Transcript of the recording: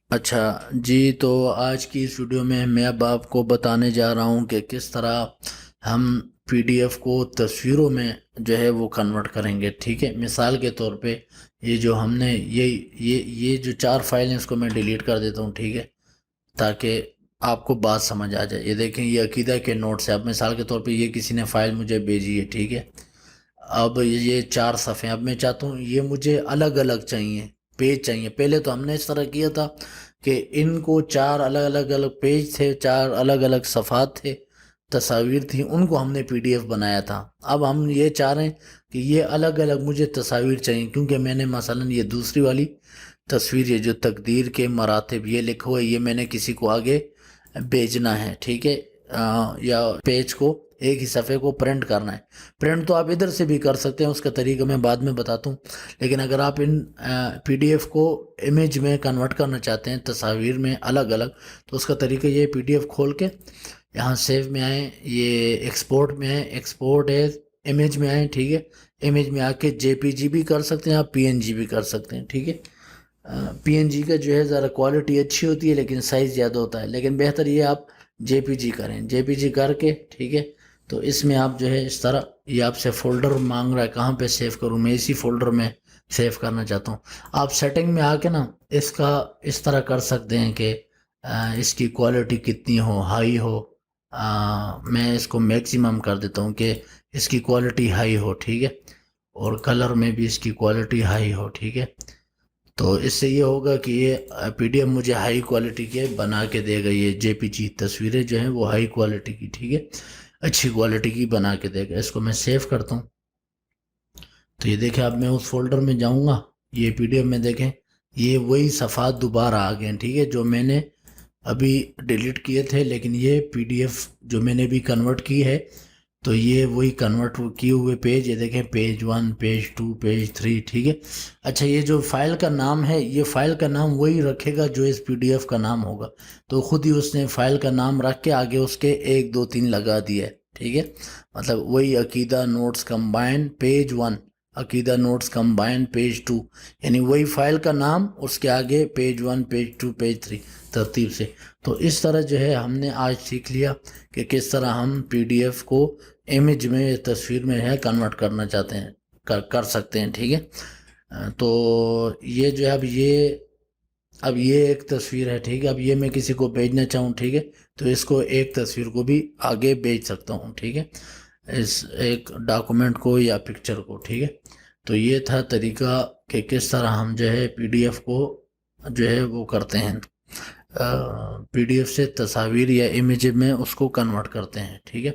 اچھا جی، تو آج کی اس ویڈیو میں اب آپ کو بتانے جا رہا ہوں کہ کس طرح ہم پی ڈی ایف کو تصویروں میں جو ہے وہ کنورٹ کریں گے. ٹھیک ہے، مثال کے طور پہ یہ جو ہم نے یہ جو 4 فائل ہیں اس کو میں ڈیلیٹ کر دیتا ہوں. ٹھیک ہے، تاکہ آپ کو بات سمجھ آ جائے. یہ دیکھیں، یہ عقیدہ کے نوٹس ہے. اب مثال کے طور پہ یہ کسی نے فائل مجھے بھیجی ہے. ٹھیک ہے، اب یہ 4 صفحے اب میں چاہتا ہوں یہ مجھے الگ الگ چاہیے، پیج چاہیے. پہلے تو ہم نے اس طرح کیا تھا کہ ان کو 4 الگ الگ پیج تھے، 4 الگ الگ صفحات تھے، تصاویر تھیں، ان کو ہم نے پی ڈی ایف بنایا تھا. اب ہم یہ چاہ رہے ہیں کہ یہ الگ الگ مجھے تصاویر چاہیے، کیونکہ میں نے مثلا یہ دوسری والی تصویر، یہ جو تقدیر کے مراتب یہ لکھا ہوا ہے، یہ میں نے کسی کو آگے بھیجنا ہے. ٹھیک ہے، یا پیج کو، ایک ہی صفحے کو پرنٹ کرنا ہے. پرنٹ تو آپ ادھر سے بھی کر سکتے ہیں، اس کا طریقہ میں بعد میں بتاتا ہوں. لیکن اگر آپ ان پی ڈی ایف کو امیج میں کنورٹ کرنا چاہتے ہیں، تصاویر میں الگ الگ، تو اس کا طریقہ یہ پی ڈی ایف کھول کے یہاں سیو میں آئیں، یہ ایکسپورٹ میں آئیں، ایکسپورٹ ایز امیج میں آئیں. ٹھیک ہے، امیج میں آ کے جے پی جی بھی کر سکتے ہیں آپ، پی این جی بھی کر سکتے ہیں. ٹھیک ہے، پی این جی کا جو ہے ذرا کوالٹی اچھی ہوتی ہے لیکن سائز زیادہ ہوتا ہے، لیکن بہتر یہ آپ جے پی جی کریں. جے پی جی کر کے ٹھیک ہے، تو اس میں آپ جو ہے اس طرح، یہ آپ سے فولڈر مانگ رہا ہے کہاں پہ سیو کروں. میں اسی فولڈر میں سیو کرنا چاہتا ہوں. آپ سیٹنگ میں آ کے نا اس کا اس طرح کر سکتے ہیں کہ اس کی کوالٹی کتنی ہو، ہائی ہو. میں اس کو میکسیمم کر دیتا ہوں کہ اس کی کوالٹی ہائی ہو. ٹھیک ہے، اور کلر میں بھی اس کی کوالٹی ہائی ہو. ٹھیک ہے، تو اس سے یہ ہوگا کہ یہ پی ڈی ایف مجھے ہائی کوالٹی کے بنا کے دے گا. یہ جے پی جی تصویریں جو ہیں وہ ہائی کوالٹی کی، ٹھیک ہے، اچھی کوالٹی کی بنا کے دے گا. اس کو میں سیو کرتا ہوں. تو یہ دیکھیں، اب میں اس فولڈر میں جاؤں گا، یہ پی ڈی ایف میں دیکھیں یہ وہی صفحات دوبارہ آ گئے ہیں. ٹھیک ہے، جو میں نے ابھی ڈیلیٹ کیے تھے، لیکن یہ پی ڈی ایف جو میں نے بھی کنورٹ کی ہے، تو یہ وہی کنورٹ کیے ہوئے پیج، یہ دیکھیں پیج 1، پیج 2، پیج 3. ٹھیک ہے. اچھا، یہ جو فائل کا نام ہے، یہ فائل کا نام وہی رکھے گا جو اس پی ڈی ایف کا نام ہوگا. تو خود ہی اس نے فائل کا نام رکھ کے آگے اس کے 1 2 3 لگا دیا ہے. ٹھیک ہے، مطلب وہی عقیدہ نوٹس کمبائن پیج 1، عقیدہ نوٹس کمبائن پیج 2، یعنی وہی فائل کا نام، اس کے آگے پیج 1، پیج 2، پیج 3 ترتیب سے. تو اس طرح جو ہے ہم نے آج سیکھ لیا کہ کس طرح ہم پی ڈی ایف کو امیج میں، تصویر میں ہے کنورٹ کرنا چاہتے ہیں، کر سکتے ہیں. ٹھیک ہے، تو یہ جو ہے اب یہ ایک تصویر ہے. ٹھیک ہے، اب یہ میں کسی کو بھیجنا چاہوں، ٹھیک ہے، تو اس کو ایک تصویر کو بھی آگے بھیج سکتا ہوں. ٹھیک ہے، اس ایک ڈاکومنٹ کو یا پکچر کو. ٹھیک ہے، تو یہ تھا طریقہ کہ کس طرح ہم جو ہے پی ڈی ایف کو جو ہے وہ کرتے ہیں، پی ڈی ایف سے تصاویر یا امیج میں اس کو کنورٹ کرتے ہیں. ٹھیک ہے،